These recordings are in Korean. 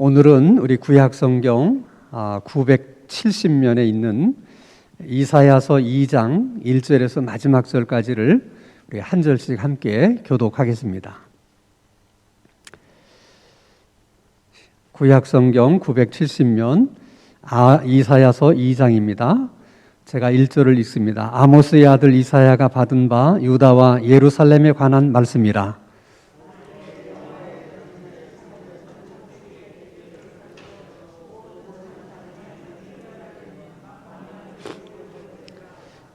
오늘은 우리 구약 성경 970면에 있는 이사야서 2장 1절에서 마지막 절까지를 우리 한 절씩 함께 교독하겠습니다. 구약 성경 970면 이사야서 2장입니다. 제가 1절을 읽습니다. 아모스의 아들 이사야가 받은 바 유다와 예루살렘에 관한 말씀이라.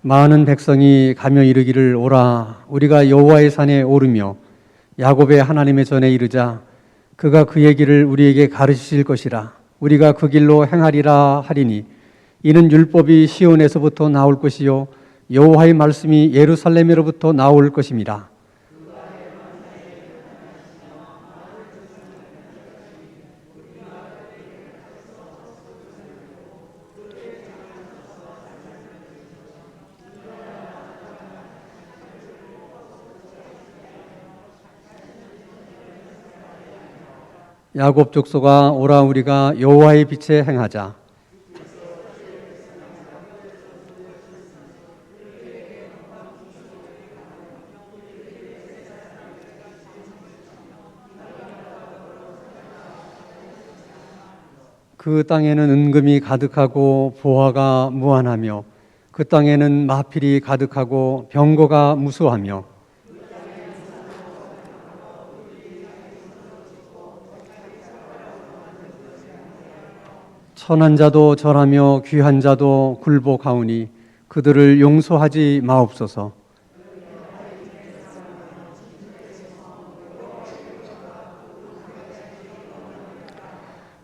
많은 백성이 가며 이르기를 오라 우리가 여호와의 산에 오르며 야곱의 하나님의 전에 이르자 그가 그의 길을 우리에게 가르치실 것이라. 우리가 그 길로 행하리라 하리니 이는 율법이 시온에서부터 나올 것이요 여호와의 말씀이 예루살렘으로부터 나올 것임이라. 야곱 족속아 오라 우리가 여호와의 빛에 행하자. 그 땅에는 은금이 가득하고 보화가 무한하며 그 땅에는 마필이 가득하고 병거가 무수하며 천한 자도 절하며 귀한 자도 굴복하오니 그들을 용서하지 마옵소서.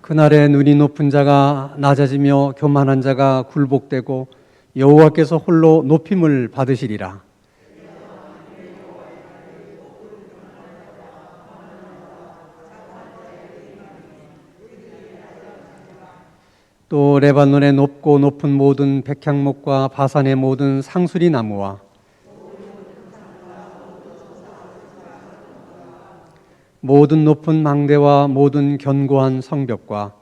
그날에 눈이 높은 자가 낮아지며 교만한 자가 굴복되고 여호와께서 홀로 높임을 받으시리라. 또 레바논의 높고 높은 모든 백향목과 바산의 모든 상수리 나무와 모든 높은 망대와 모든 견고한 성벽과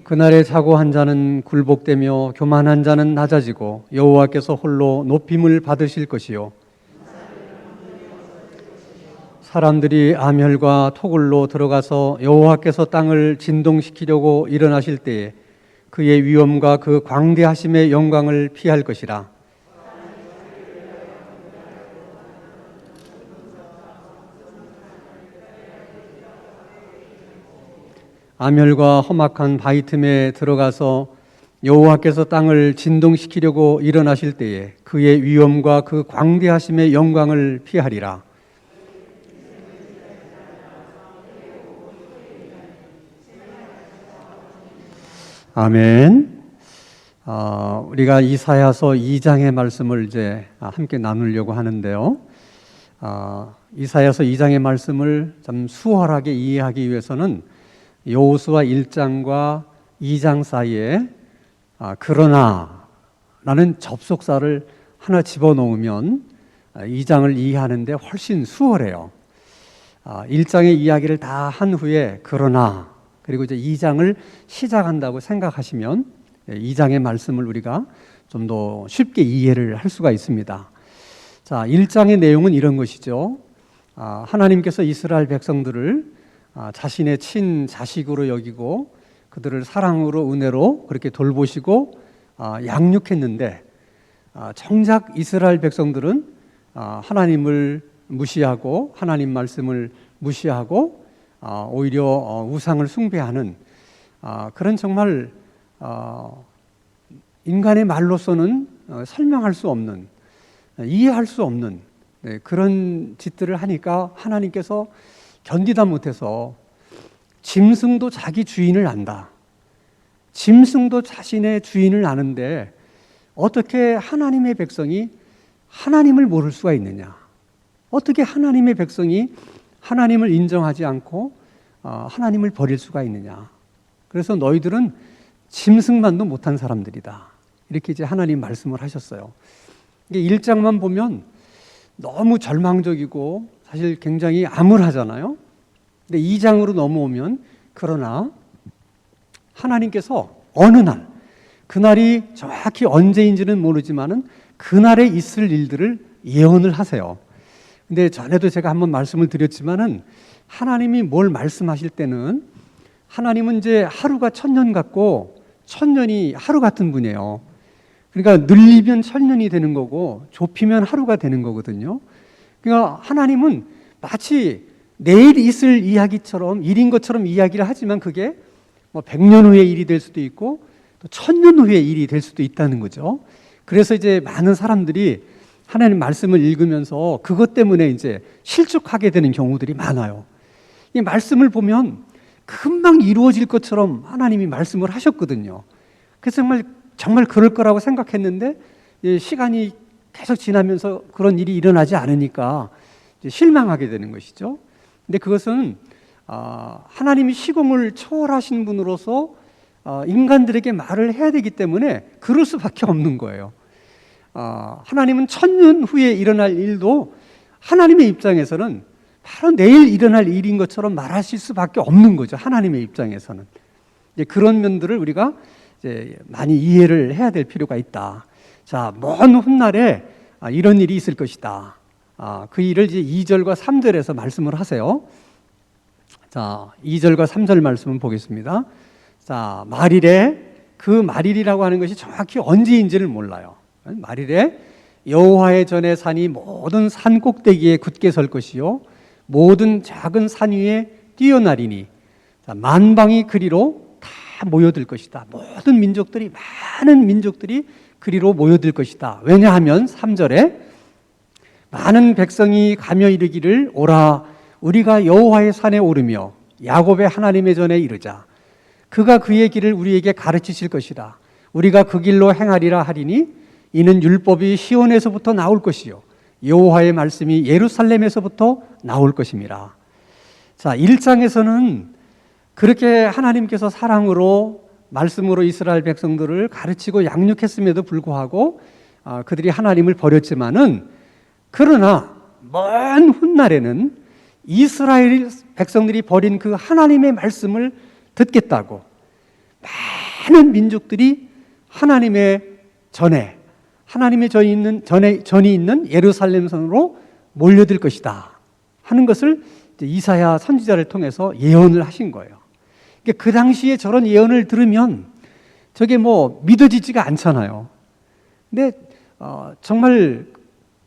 그날에 자고한 자는 굴복되며 교만한 자는 낮아지고 여호와께서 홀로 높임을 받으실 것이요 사람들이 아멸과 토굴로 들어가서 여호와께서 땅을 진동시키려고 일어나실 때에 그의 위엄과 그 광대하심의 영광을 피할 것이라. 아멸과 험악한 바위 틈에 들어가서 여호와께서 땅을 진동시키려고 일어나실 때에 그의 위엄과 그 광대하심의 영광을 피하리라. 아멘. 우리가 이사야서 2장의 말씀을 이제 함께 나누려고 하는데요. 이사야서 2장의 말씀을 좀 수월하게 이해하기 위해서는 여호수아 1장과 2장 사이에 그러나라는 접속사를 하나 집어넣으면 2장을 이해하는데 훨씬 수월해요. 1장의 이야기를 다 한 후에 그러나 그리고 이제 2장을 시작한다고 생각하시면 2장의 말씀을 우리가 좀 더 쉽게 이해를 할 수가 있습니다. 자, 1장의 내용은 이런 것이죠. 하나님께서 이스라엘 백성들을 자신의 친자식으로 여기고 그들을 사랑으로 은혜로 그렇게 돌보시고 양육했는데 정작 이스라엘 백성들은 하나님을 무시하고 하나님 말씀을 무시하고 오히려 우상을 숭배하는 그런 정말 인간의 말로서는 설명할 수 없는 이해할 수 없는 그런 짓들을 하니까 하나님께서 견디다 못해서 짐승도 자기 주인을 안다. 짐승도 자신의 주인을 아는데 어떻게 하나님의 백성이 하나님을 모를 수가 있느냐? 어떻게 하나님의 백성이 하나님을 인정하지 않고 하나님을 버릴 수가 있느냐. 그래서 너희들은 짐승만도 못한 사람들이다. 이렇게 이제 하나님 말씀을 하셨어요. 이게 1장만 보면 너무 절망적이고 사실 굉장히 암울하잖아요. 근데 2장으로 넘어오면 그러나 하나님께서 어느 날, 그날이 정확히 언제인지는 모르지만은 그날에 있을 일들을 예언을 하세요. 근데 전에도 제가 한번 말씀을 드렸지만은 하나님이 뭘 말씀하실 때는 하나님은 이제 하루가 1000년 같고 1000년이 하루 같은 분이에요. 그러니까 늘리면 1000년이 되는 거고 좁히면 하루가 되는 거거든요. 그러니까 하나님은 마치 내일 있을 이야기처럼 일인 것처럼 이야기를 하지만 그게 뭐 100년 후의 일이 될 수도 있고 또 1000년 후의 일이 될 수도 있다는 거죠. 그래서 이제 많은 사람들이 하나님 말씀을 읽으면서 그것 때문에 이제 실족하게 되는 경우들이 많아요. 이 말씀을 보면 금방 이루어질 것처럼 하나님이 말씀을 하셨거든요. 그래서 정말 그럴 거라고 생각했는데 시간이 계속 지나면서 그런 일이 일어나지 않으니까 이제 실망하게 되는 것이죠. 근데 그것은 하나님이 시공을 초월하신 분으로서 인간들에게 말을 해야 되기 때문에 그럴 수밖에 없는 거예요. 하나님은 1000년 후에 일어날 일도 하나님의 입장에서는 바로 내일 일어날 일인 것처럼 말하실 수밖에 없는 거죠. 하나님의 입장에서는. 이제 그런 면들을 우리가 이제 많이 이해를 해야 될 필요가 있다. 자, 먼 훗날에 이런 일이 있을 것이다. 그 일을 이제 2절과 3절에서 말씀을 하세요. 자, 2절과 3절 말씀을 보겠습니다. 자, 말일에, 그 말일이라고 하는 것이 정확히 언제인지를 몰라요. 말일에 여호와의 전에 산이 모든 산 꼭대기에 굳게 설 것이요 모든 작은 산 위에 뛰어나리니 만방이 그리로 다 모여들 것이다. 모든 민족들이, 많은 민족들이 그리로 모여들 것이다. 왜냐하면 3절에 많은 백성이 가며 이르기를 오라 우리가 여호와의 산에 오르며 야곱의 하나님의 전에 이르자. 그가 그의 길을 우리에게 가르치실 것이라. 우리가 그 길로 행하리라 하리니 이는 율법이 시온에서부터 나올 것이요 여호와의 말씀이 예루살렘에서부터 나올 것임이라. 자, 1장에서는 그렇게 하나님께서 사랑으로 말씀으로 이스라엘 백성들을 가르치고 양육했음에도 불구하고 그들이 하나님을 버렸지만은 그러나 먼 훗날에는 이스라엘 백성들이 버린 그 하나님의 말씀을 듣겠다고 많은 민족들이 하나님의 전에 하나님의 전이 있는 예루살렘 성으로 몰려들 것이다 하는 것을 이사야 선지자를 통해서 예언을 하신 거예요. 그 당시에 저런 예언을 들으면 저게 뭐 믿어지지가 않잖아요. 근데 정말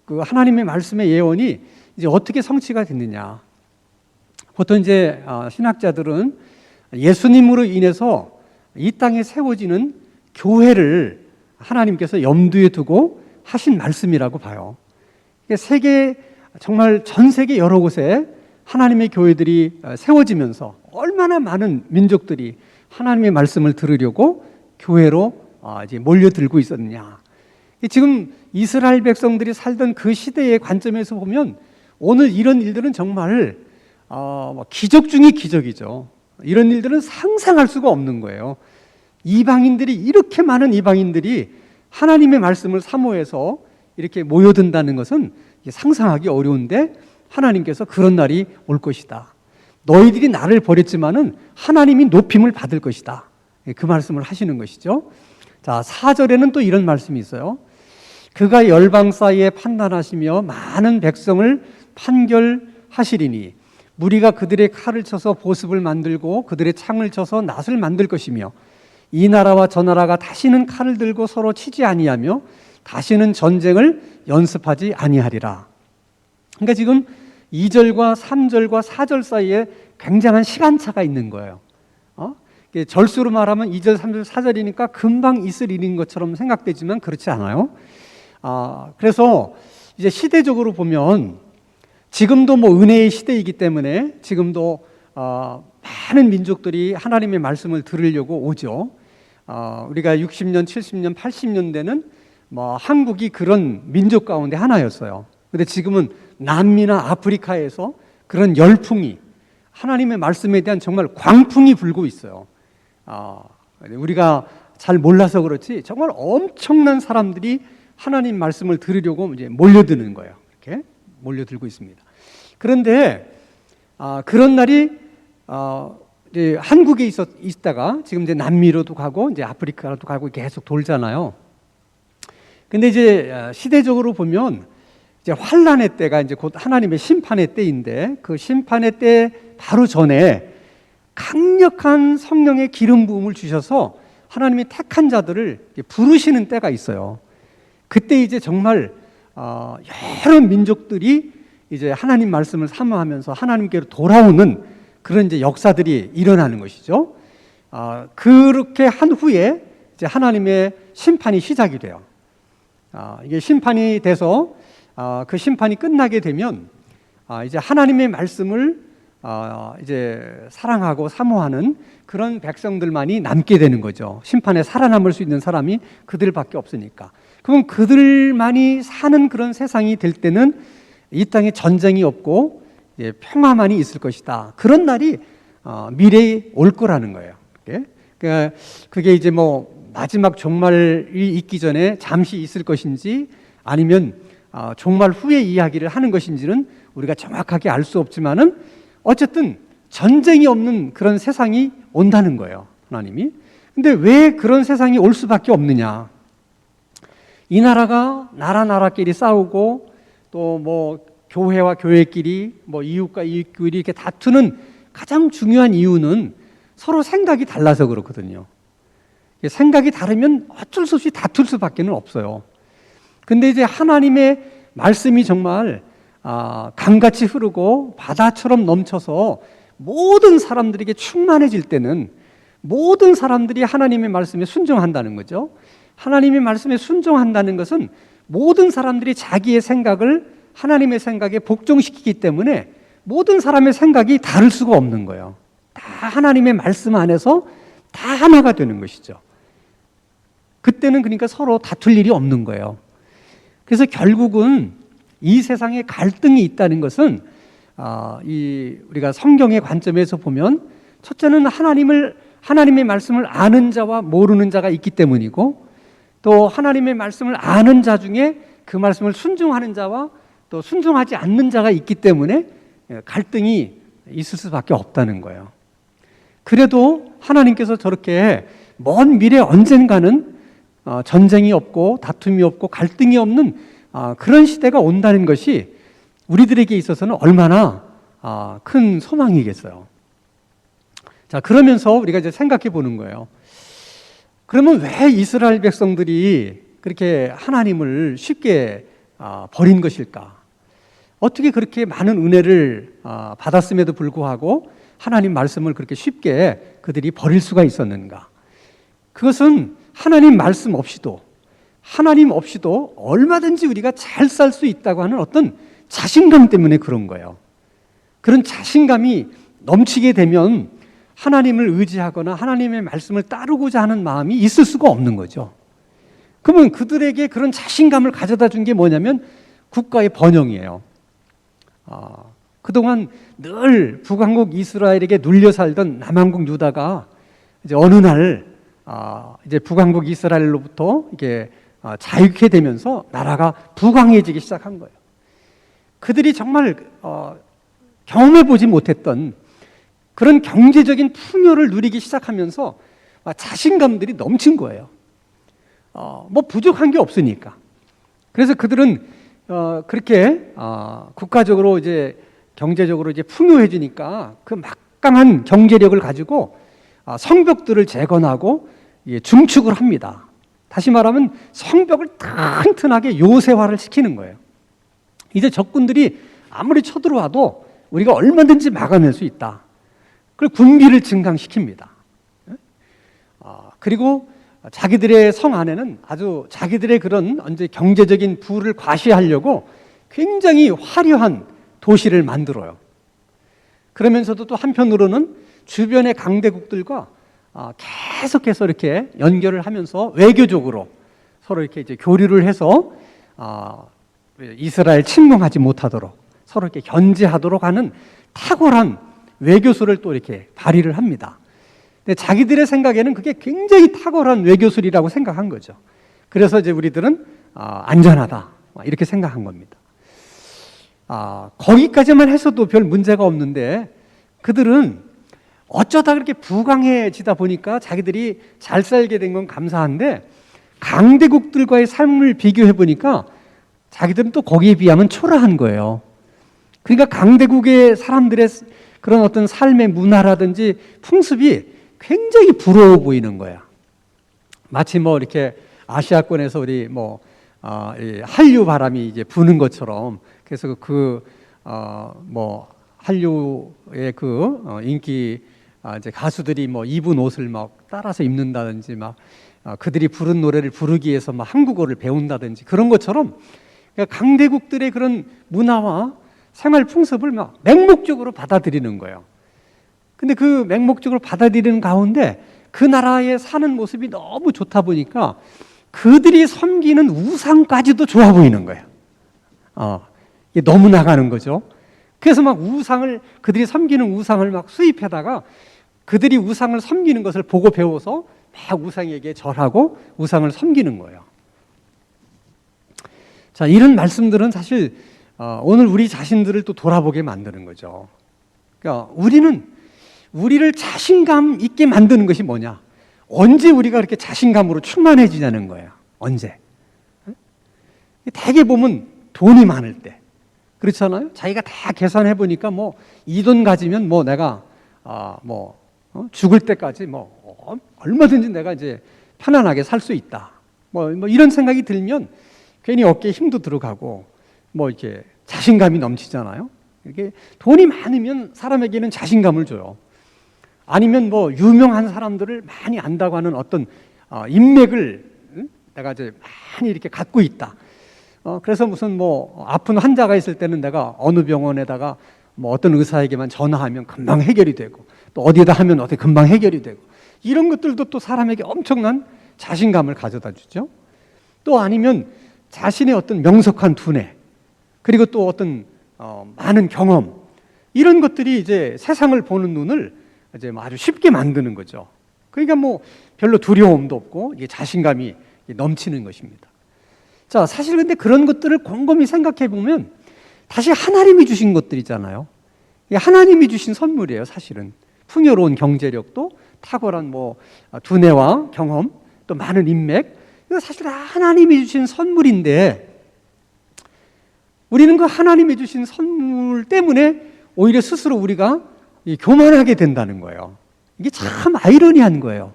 그 하나님의 말씀의 예언이 이제 어떻게 성취가 됐느냐? 보통 이제 신학자들은 예수님으로 인해서 이 땅에 세워지는 교회를 하나님께서 염두에 두고 하신 말씀이라고 봐요. 세계 정말 전 세계 여러 곳에 하나님의 교회들이 세워지면서 얼마나 많은 민족들이 하나님의 말씀을 들으려고 교회로 이제 몰려들고 있었느냐. 지금 이스라엘 백성들이 살던 그 시대의 관점에서 보면 오늘 이런 일들은 정말 기적 중의 기적이죠. 이런 일들은 상상할 수가 없는 거예요. 이방인들이, 이렇게 많은 이방인들이 하나님의 말씀을 사모해서 이렇게 모여든다는 것은 상상하기 어려운데 하나님께서 그런 날이 올 것이다. 너희들이 나를 버렸지만은 하나님이 높임을 받을 것이다. 그 말씀을 하시는 것이죠. 자, 4절에는 또 이런 말씀이 있어요. 그가 열방 사이에 판단하시며 많은 백성을 판결하시리니 무리가 그들의 칼을 쳐서 보습을 만들고 그들의 창을 쳐서 낫을 만들 것이며 이 나라와 저 나라가 다시는 칼을 들고 서로 치지 아니하며 다시는 전쟁을 연습하지 아니하리라. 그러니까 지금 2절과 3절과 4절 사이에 굉장한 시간차가 있는 거예요. 절수로 말하면 2절, 3절, 4절이니까 금방 있을 일인 것처럼 생각되지만 그렇지 않아요. 그래서 이제 시대적으로 보면 지금도 뭐 은혜의 시대이기 때문에 지금도 많은 민족들이 하나님의 말씀을 들으려고 오죠. 우리가 60년, 70년, 80년대는 뭐 한국이 그런 민족 가운데 하나였어요. 근데 지금은 남미나 아프리카에서 그런 열풍이, 하나님의 말씀에 대한 정말 광풍이 불고 있어요. 우리가 잘 몰라서 그렇지 정말 엄청난 사람들이 하나님 말씀을 들으려고 이제 몰려드는 거예요. 이렇게 몰려들고 있습니다. 그런데 그런 날이 이제 한국에 있다가 지금 이제 남미로도 가고 이제 아프리카로도 가고 계속 돌잖아요. 근데 이제 시대적으로 보면 이제 환란의 때가 이제 곧 하나님의 심판의 때인데, 그 심판의 때 바로 전에 강력한 성령의 기름 부음을 주셔서 하나님이 택한 자들을 부르시는 때가 있어요. 그때 이제 정말 여러 민족들이 이제 하나님 말씀을 사모하면서 하나님께로 돌아오는 그런 이제 역사들이 일어나는 것이죠. 그렇게 한 후에 이제 하나님의 심판이 시작이 돼요. 이게 심판이 돼서 그 심판이 끝나게 되면 이제 하나님의 말씀을 이제 사랑하고 사모하는 그런 백성들만이 남게 되는 거죠. 심판에 살아남을 수 있는 사람이 그들밖에 없으니까. 그럼 그들만이 사는 그런 세상이 될 때는 이 땅에 전쟁이 없고 평화만이 있을 것이다. 그런 날이 미래에 올 거라는 거예요. 그러니까 그게 이제 뭐 마지막 종말이 있기 전에 잠시 있을 것인지 아니면 종말 후의 이야기를 하는 것인지는 우리가 정확하게 알 수 없지만은 어쨌든 전쟁이 없는 그런 세상이 온다는 거예요, 하나님이. 근데 왜 그런 세상이 올 수밖에 없느냐? 이 나라가 나라끼리 싸우고 또 뭐 교회와 교회끼리 뭐 이웃과 이웃끼리 이렇게 다투는 가장 중요한 이유는 서로 생각이 달라서 그렇거든요. 생각이 다르면 어쩔 수 없이 다툴 수밖에 없어요. 근데 이제 하나님의 말씀이 정말 강같이 흐르고 바다처럼 넘쳐서 모든 사람들에게 충만해질 때는 모든 사람들이 하나님의 말씀에 순종한다는 거죠. 하나님의 말씀에 순종한다는 것은 모든 사람들이 자기의 생각을 하나님의 생각에 복종시키기 때문에 모든 사람의 생각이 다를 수가 없는 거예요. 다 하나님의 말씀 안에서 다 하나가 되는 것이죠. 그때는 그러니까 서로 다툴 일이 없는 거예요. 그래서 결국은 이 세상에 갈등이 있다는 것은 우리가 성경의 관점에서 보면 첫째는 하나님의 말씀을 아는 자와 모르는 자가 있기 때문이고, 또 하나님의 말씀을 아는 자 중에 그 말씀을 순종하는 자와 또 순종하지 않는 자가 있기 때문에 갈등이 있을 수밖에 없다는 거예요. 그래도 하나님께서 저렇게 먼 미래 언젠가는 전쟁이 없고 다툼이 없고 갈등이 없는 그런 시대가 온다는 것이 우리들에게 있어서는 얼마나 큰 소망이겠어요. 자, 그러면서 우리가 이제 생각해 보는 거예요. 그러면 왜 이스라엘 백성들이 그렇게 하나님을 쉽게 버린 것일까? 어떻게 그렇게 많은 은혜를 받았음에도 불구하고 하나님 말씀을 그렇게 쉽게 그들이 버릴 수가 있었는가? 그것은 하나님 말씀 없이도 얼마든지 우리가 잘 살 수 있다고 하는 어떤 자신감 때문에 그런 거예요. 그런 자신감이 넘치게 되면 하나님을 의지하거나 하나님의 말씀을 따르고자 하는 마음이 있을 수가 없는 거죠. 그러면 그들에게 그런 자신감을 가져다 준 게 뭐냐면 국가의 번영이에요. 그동안 늘 북왕국 이스라엘에게 눌려 살던 남왕국 유다가 이제 어느 날 이제 북왕국 이스라엘로부터 이게 자유케 되면서 나라가 부강해지기 시작한 거예요. 그들이 정말 경험해 보지 못했던 그런 경제적인 풍요를 누리기 시작하면서 자신감들이 넘친 거예요. 뭐 부족한 게 없으니까. 그래서 그들은 그렇게 국가적으로 이제 경제적으로 이제 풍요해지니까 그 막강한 경제력을 가지고 성벽들을 재건하고 중축을 합니다. 다시 말하면 성벽을 튼튼하게 요새화를 시키는 거예요. 이제 적군들이 아무리 쳐들어와도 우리가 얼마든지 막아낼 수 있다. 그리고 군비를 증강시킵니다. 그리고 자기들의 성 안에는 아주 자기들의 그런 경제적인 부를 과시하려고 굉장히 화려한 도시를 만들어요. 그러면서도 또 한편으로는 주변의 강대국들과 계속해서 이렇게 연결을 하면서 외교적으로 서로 이렇게 이제 교류를 해서 이스라엘 침공하지 못하도록 서로 이렇게 견제하도록 하는 탁월한 외교술을 또 이렇게 발휘를 합니다. 근데 자기들의 생각에는 그게 굉장히 탁월한 외교술이라고 생각한 거죠. 그래서 이제 우리들은 안전하다 이렇게 생각한 겁니다. 거기까지만 해서도 별 문제가 없는데 그들은 어쩌다 그렇게 부강해지다 보니까 자기들이 잘 살게 된 건 감사한데 강대국들과의 삶을 비교해 보니까 자기들은 또 거기에 비하면 초라한 거예요. 그러니까 강대국의 사람들의 그런 어떤 삶의 문화라든지 풍습이 굉장히 부러워 보이는 거야. 마치 뭐 이렇게 아시아권에서 우리 이 한류 바람이 이제 부는 것처럼 그래서 한류의 인기 이제 가수들이 입은 옷을 막 따라서 입는다든지 그들이 부른 노래를 부르기 위해서 한국어를 배운다든지 그런 것처럼 그러니까 강대국들의 그런 문화와 생활 풍습을 맹목적으로 받아들이는 거예요. 근데 그 맹목적으로 받아들이는 가운데 그 나라에 사는 모습이 너무 좋다 보니까 그들이 섬기는 우상까지도 좋아 보이는 거예요. 이게 너무 나가는 거죠. 그래서 그들이 섬기는 우상을 수입해다가 그들이 우상을 섬기는 것을 보고 배워서 우상에게 절하고 우상을 섬기는 거예요. 자, 이런 말씀들은 사실 오늘 우리 자신들을 또 돌아보게 만드는 거죠. 그러니까 우리를 자신감 있게 만드는 것이 뭐냐? 언제 우리가 그렇게 자신감으로 충만해지냐는 거예요. 언제? 대개 보면 돈이 많을 때. 그렇잖아요? 자기가 다 계산해 보니까 이 돈 가지면 내가 죽을 때까지 얼마든지 내가 이제 편안하게 살 수 있다. 이런 생각이 들면 괜히 어깨에 힘도 들어가고 이렇게 자신감이 넘치잖아요. 이렇게 돈이 많으면 사람에게는 자신감을 줘요. 아니면 유명한 사람들을 많이 안다고 하는 어떤 인맥을 내가 이제 많이 이렇게 갖고 있다. 그래서 무슨 아픈 환자가 있을 때는 내가 어느 병원에다가 어떤 의사에게만 전화하면 금방 해결이 되고 또 어디에다 하면 어떻게 금방 해결이 되고 이런 것들도 또 사람에게 엄청난 자신감을 가져다 주죠. 또 아니면 자신의 어떤 명석한 두뇌 그리고 또 어떤 많은 경험 이런 것들이 이제 세상을 보는 눈을 이제 아주 쉽게 만드는 거죠. 그러니까 별로 두려움도 없고 이게 자신감이 넘치는 것입니다. 자, 사실 근데 그런 것들을 곰곰이 생각해 보면 다시 하나님이 주신 것들이잖아요. 하나님이 주신 선물이에요, 사실은. 풍요로운 경제력도 탁월한 두뇌와 경험, 또 많은 인맥, 이거 사실 다 하나님이 주신 선물인데 우리는 그 하나님이 주신 선물 때문에 오히려 스스로 우리가 교만하게 된다는 거예요. 이게 참 아이러니한 거예요.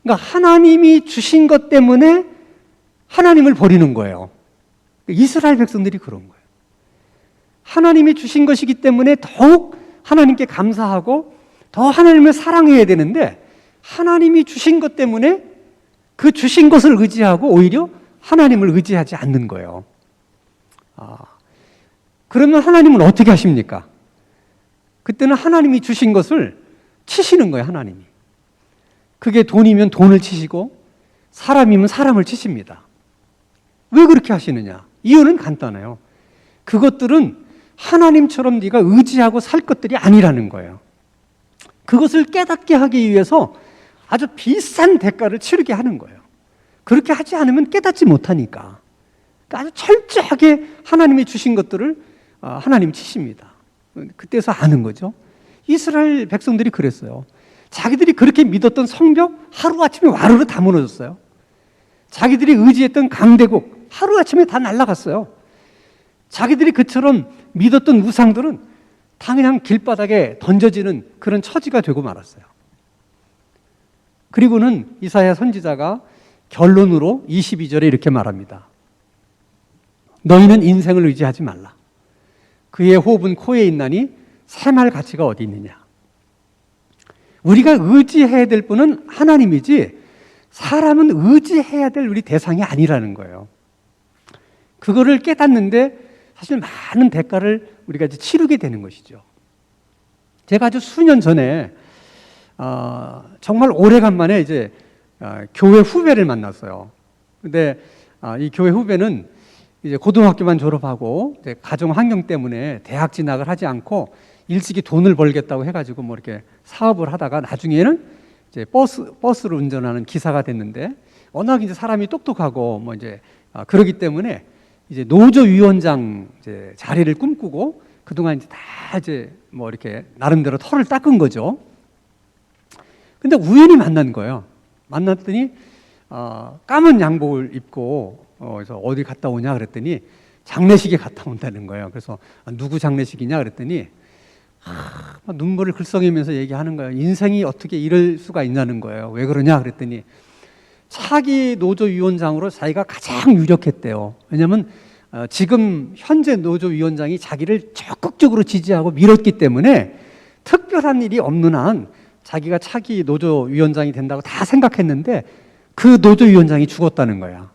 그러니까 하나님이 주신 것 때문에 하나님을 버리는 거예요. 이스라엘 백성들이 그런 거예요. 하나님이 주신 것이기 때문에 더욱 하나님께 감사하고 더 하나님을 사랑해야 되는데 하나님이 주신 것 때문에 그 주신 것을 의지하고 오히려 하나님을 의지하지 않는 거예요. 그러면 하나님은 어떻게 하십니까? 그때는 하나님이 주신 것을 치시는 거예요, 하나님이. 그게 돈이면 돈을 치시고 사람이면 사람을 치십니다. 왜 그렇게 하시느냐? 이유는 간단해요. 그것들은 하나님처럼 네가 의지하고 살 것들이 아니라는 거예요. 그것을 깨닫게 하기 위해서 아주 비싼 대가를 치르게 하는 거예요. 그렇게 하지 않으면 깨닫지 못하니까. 아주 철저하게 하나님이 주신 것들을 하나님 치십니다. 그때서 아는 거죠. 이스라엘 백성들이 그랬어요. 자기들이 그렇게 믿었던 성벽 하루아침에 와르르 다 무너졌어요. 자기들이 의지했던 강대국 하루아침에 다 날아갔어요. 자기들이 그처럼 믿었던 우상들은 다 그냥 길바닥에 던져지는 그런 처지가 되고 말았어요. 그리고는 이사야 선지자가 결론으로 22절에 이렇게 말합니다. 너희는 인생을 의지하지 말라. 그의 호흡은 코에 있나니 새말 가치가 어디 있느냐. 우리가 의지해야 될 분은 하나님이지 사람은 의지해야 될 우리 대상이 아니라는 거예요. 그거를 깨닫는데 사실 많은 대가를 우리가 이제 치르게 되는 것이죠. 제가 아주 수년 전에 정말 오래간만에 이제 교회 후배를 만났어요. 근데 이 교회 후배는 이제 고등학교만 졸업하고 이제 가정 환경 때문에 대학 진학을 하지 않고 일찍이 돈을 벌겠다고 해가지고 이렇게 사업을 하다가 나중에는 이제 버스를 운전하는 기사가 됐는데 워낙 이제 사람이 똑똑하고 이제 그러기 때문에 이제 노조위원장 이제 자리를 꿈꾸고 그동안 이제 다 이제 뭐 이렇게 나름대로 털을 닦은 거죠. 근데 우연히 만난 거예요. 만났더니 까만 양복을 입고 그래서 어디 갔다 오냐 그랬더니 장례식에 갔다 온다는 거예요. 그래서 누구 장례식이냐 그랬더니 눈물을 글썽이면서 얘기하는 거예요. 인생이 어떻게 이럴 수가 있냐는 거예요. 왜 그러냐 그랬더니 차기 노조위원장으로 자기가 가장 유력했대요. 왜냐하면 지금 현재 노조위원장이 자기를 적극적으로 지지하고 밀었기 때문에 특별한 일이 없는 한 자기가 차기 노조위원장이 된다고 다 생각했는데 그 노조위원장이 죽었다는 거야.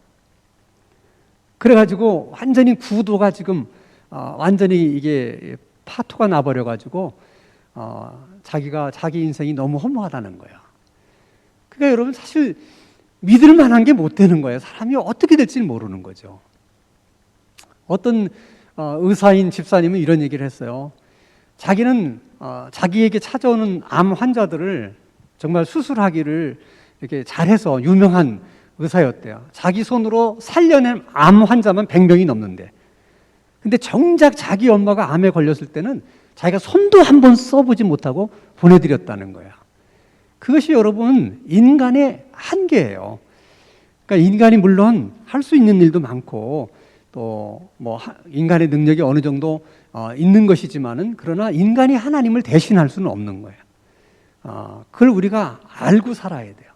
그래가지고 완전히 구도가 지금 완전히 이게 파토가 나버려가지고 자기가 자기 인생이 너무 허무하다는 거야. 그러니까 여러분 사실 믿을 만한 게 못 되는 거예요. 사람이 어떻게 될지 모르는 거죠. 어떤 의사인 집사님은 이런 얘기를 했어요. 자기는 자기에게 찾아오는 암 환자들을 정말 수술하기를 이렇게 잘해서 유명한 의사였대요. 자기 손으로 살려낸 암 환자만 100명이 넘는데, 근데 정작 자기 엄마가 암에 걸렸을 때는 자기가 손도 한 번 써보지 못하고 보내드렸다는 거야. 그것이 여러분 인간의 한계예요. 그러니까 인간이 물론 할 수 있는 일도 많고 또 뭐 인간의 능력이 어느 정도 있는 것이지만은 그러나 인간이 하나님을 대신할 수는 없는 거예요. 그걸 우리가 알고 살아야 돼요.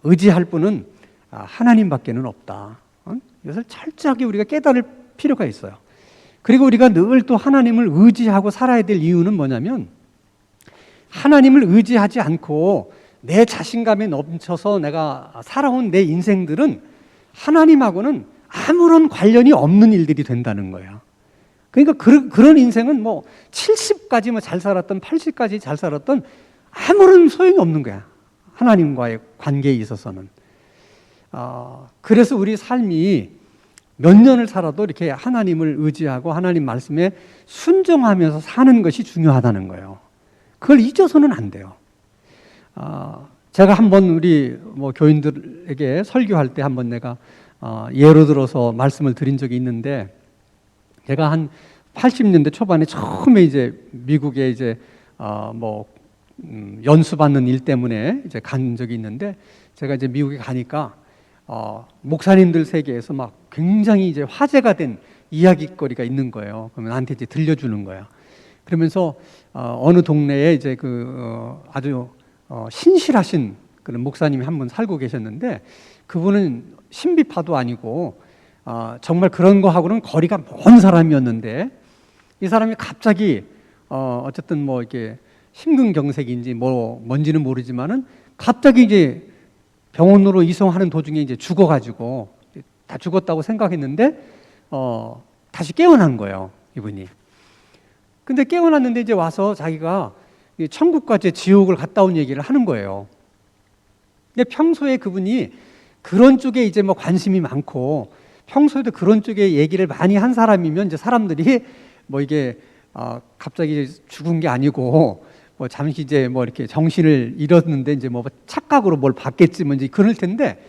의지할 분은 하나님밖에는 없다. 이것을 철저하게 우리가 깨달을 필요가 있어요. 그리고 우리가 늘 또 하나님을 의지하고 살아야 될 이유는 뭐냐면 하나님을 의지하지 않고 내 자신감에 넘쳐서 내가 살아온 내 인생들은 하나님하고는 아무런 관련이 없는 일들이 된다는 거예요. 그러니까 그런 인생은 뭐 70까지 뭐 잘 살았던 80까지 잘 살았던 아무런 소용이 없는 거야. 하나님과의 관계에 있어서는. 그래서 우리 삶이 몇 년을 살아도 이렇게 하나님을 의지하고 하나님 말씀에 순종하면서 사는 것이 중요하다는 거예요. 그걸 잊어서는 안 돼요. 제가 한번 우리 뭐 교인들에게 설교할 때 한번 내가 예로 들어서 말씀을 드린 적이 있는데, 제가 한 80년대 초반에 처음에 이제 미국에 이제 연수 받는 일 때문에 이제 간 적이 있는데, 제가 이제 미국에 가니까 목사님들 세계에서 막 굉장히 이제 화제가 된 이야기거리가 있는 거예요. 그러면 나한테 이제 들려주는 거야. 그러면서 어느 동네에 이제 아주 신실하신 그런 목사님이 한 분 살고 계셨는데, 그분은 신비파도 아니고 정말 그런 거하고는 거리가 먼 사람이었는데, 이 사람이 갑자기 어쨌든 뭐 이렇게 심근경색인지 뭔지는 모르지만은 갑자기 이제 병원으로 이송하는 도중에 이제 죽어가지고 다 죽었다고 생각했는데 다시 깨어난 거예요, 이분이. 근데 깨어났는데 이제 와서 자기가 천국과 지옥을 갔다 온 얘기를 하는 거예요. 근데 평소에 그분이 그런 쪽에 이제 뭐 관심이 많고 평소에도 그런 쪽에 얘기를 많이 한 사람이면 이제 사람들이 뭐 이게 갑자기 죽은 게 아니고 뭐 잠시 이제 뭐 이렇게 정신을 잃었는데 이제 뭐 착각으로 뭘 봤겠지 뭐 이제 그럴 텐데,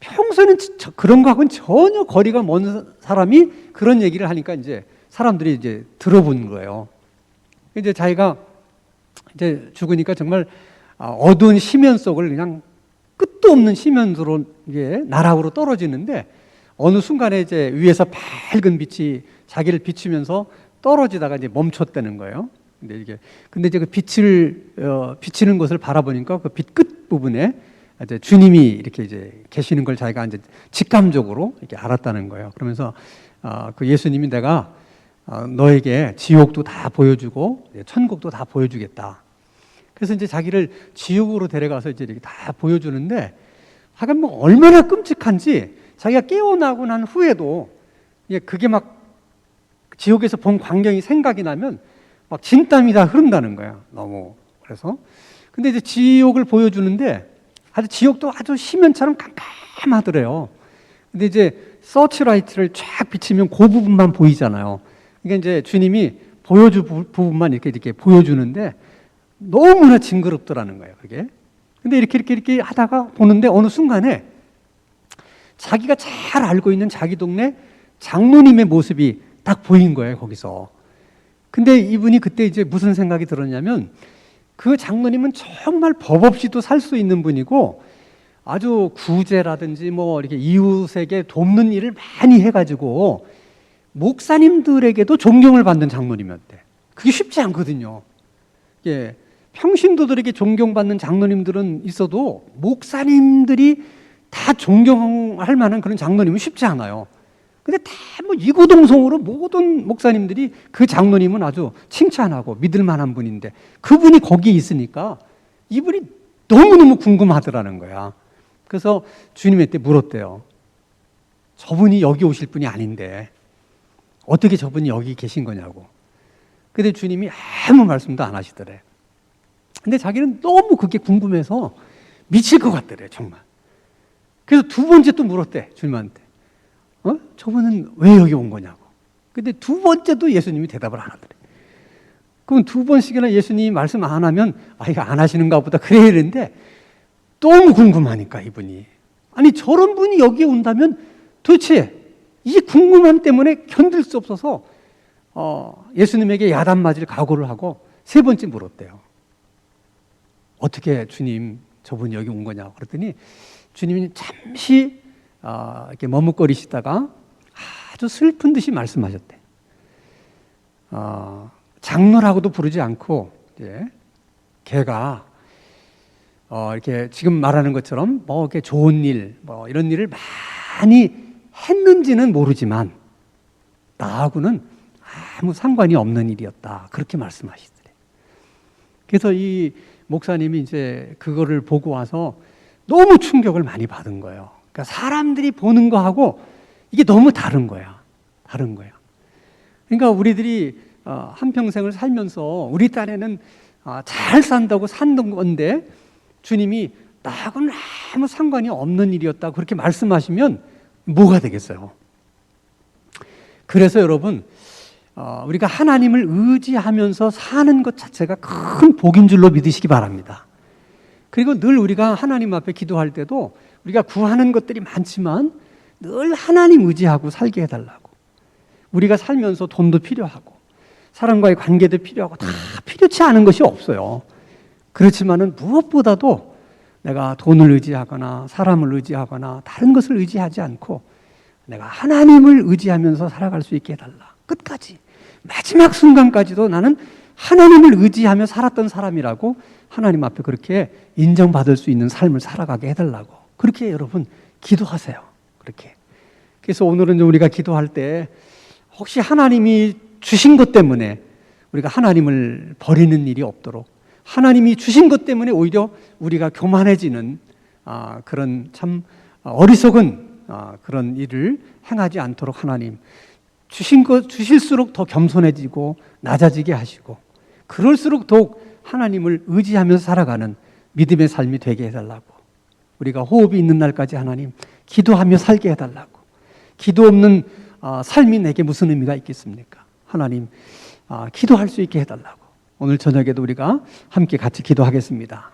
평소에는 그런 거하고는 전혀 거리가 먼 사람이 그런 얘기를 하니까 이제 사람들이 이제 들어본 거예요. 이제 자기가 이제 죽으니까 정말 어두운 심연 속을 그냥 끝도 없는 심연으로 이게 나락으로 떨어지는데, 어느 순간에 이제 위에서 밝은 빛이 자기를 비추면서 떨어지다가 이제 멈췄다는 거예요. 근데 이제 그 빛을 비치는 것을 바라보니까 그 빛 끝 부분에 이제 주님이 이렇게 이제 계시는 걸 자기가 이제 직감적으로 이렇게 알았다는 거예요. 그러면서 그 예수님이 내가 너에게 지옥도 다 보여주고 천국도 다 보여주겠다. 그래서 이제 자기를 지옥으로 데려가서 이제 이렇게 다 보여주는데, 하여간 뭐 얼마나 끔찍한지 자기가 깨어나고 난 후에도 그게 막 지옥에서 본 광경이 생각이 나면 막 진땀이 다 흐른다는 거야. 너무. 그래서 근데 이제 지옥을 보여주는데 아주 지옥도 아주 심연처럼 깜깜하더래요. 근데 이제 서치라이트를 쫙 비치면 그 부분만 보이잖아요. 그러니까 이제 주님이 보여줄 부분만 이렇게 보여주는데 너무나 징그럽더라는 거예요, 그게. 근데 이렇게 하다가 보는데 어느 순간에 자기가 잘 알고 있는 자기 동네 장로님의 모습이 딱 보인 거예요, 거기서. 근데 이분이 그때 이제 무슨 생각이 들었냐면, 그 장로님은 정말 법 없이도 살 수 있는 분이고 아주 구제라든지 뭐 이렇게 이웃에게 돕는 일을 많이 해가지고 목사님들에게도 존경을 받는 장로님이었대. 그게 쉽지 않거든요. 예, 평신도들에게 존경받는 장로님들은 있어도 목사님들이 다 존경할 만한 그런 장로님은 쉽지 않아요. 근데 다 뭐 이구동성으로 모든 목사님들이 그 장로님은 아주 칭찬하고 믿을 만한 분인데, 그분이 거기에 있으니까 이분이 너무너무 궁금하더라는 거야. 그래서 주님한테 물었대요. 저분이 여기 오실 분이 아닌데 어떻게 저분이 여기 계신 거냐고. 근데 주님이 아무 말씀도 안 하시더래. 근데 자기는 너무 그게 궁금해서 미칠 것 같더래, 정말. 그래서 두 번째 또 물었대, 주님한테. 저분은 왜 여기 온 거냐고. 근데 두 번째도 예수님이 대답을 안 하더래. 그럼 두 번씩이나 예수님이 말씀 안 하면, 이거 안 하시는가 보다, 그래 이랬는데 너무 궁금하니까 이분이. 아니, 저런 분이 여기에 온다면 도대체 이 궁금함 때문에 견딜 수 없어서 예수님에게 야단 맞을 각오를 하고 세 번째 물었대요. 어떻게 주님, 저분이 여기 온 거냐고. 그랬더니 주님이 잠시 이렇게 머뭇거리시다가 아주 슬픈 듯이 말씀하셨대. 장로라고도 부르지 않고, 걔가 이렇게 지금 말하는 것처럼 뭐 이렇게 좋은 일, 뭐 이런 일을 많이 했는지는 모르지만 나하고는 아무 상관이 없는 일이었다. 그렇게 말씀하시더래. 그래서 이 목사님이 이제 그거를 보고 와서 너무 충격을 많이 받은 거예요. 그러니까 사람들이 보는 거하고 이게 너무 다른 거야. 다른 거야. 그러니까 우리들이 한평생을 살면서 우리 딴에는 잘 산다고 산 건데 주님이 나하고는 아무 상관이 없는 일이었다 그렇게 말씀하시면 뭐가 되겠어요? 그래서 여러분, 우리가 하나님을 의지하면서 사는 것 자체가 큰 복인 줄로 믿으시기 바랍니다. 그리고 늘 우리가 하나님 앞에 기도할 때도 우리가 구하는 것들이 많지만 늘 하나님 의지하고 살게 해달라고. 우리가 살면서 돈도 필요하고 사람과의 관계도 필요하고 다 필요치 않은 것이 없어요. 그렇지만은 무엇보다도 내가 돈을 의지하거나 사람을 의지하거나 다른 것을 의지하지 않고 내가 하나님을 의지하면서 살아갈 수 있게 해달라. 끝까지, 마지막 순간까지도 나는 하나님을 의지하며 살았던 사람이라고 하나님 앞에 그렇게 인정받을 수 있는 삶을 살아가게 해달라고. 그렇게 여러분 기도하세요. 그렇게. 그래서 오늘은 우리가 기도할 때 혹시 하나님이 주신 것 때문에 우리가 하나님을 버리는 일이 없도록, 하나님이 주신 것 때문에 오히려 우리가 교만해지는 그런 참 어리석은 그런 일을 행하지 않도록 하나님 주신 것 주실수록 더 겸손해지고 낮아지게 하시고, 그럴수록 더욱 하나님을 의지하면서 살아가는 믿음의 삶이 되게 해달라고. 우리가 호흡이 있는 날까지 하나님 기도하며 살게 해달라고. 기도 없는 삶이 내게 무슨 의미가 있겠습니까? 하나님 기도할 수 있게 해달라고. 오늘 저녁에도 우리가 함께 같이 기도하겠습니다.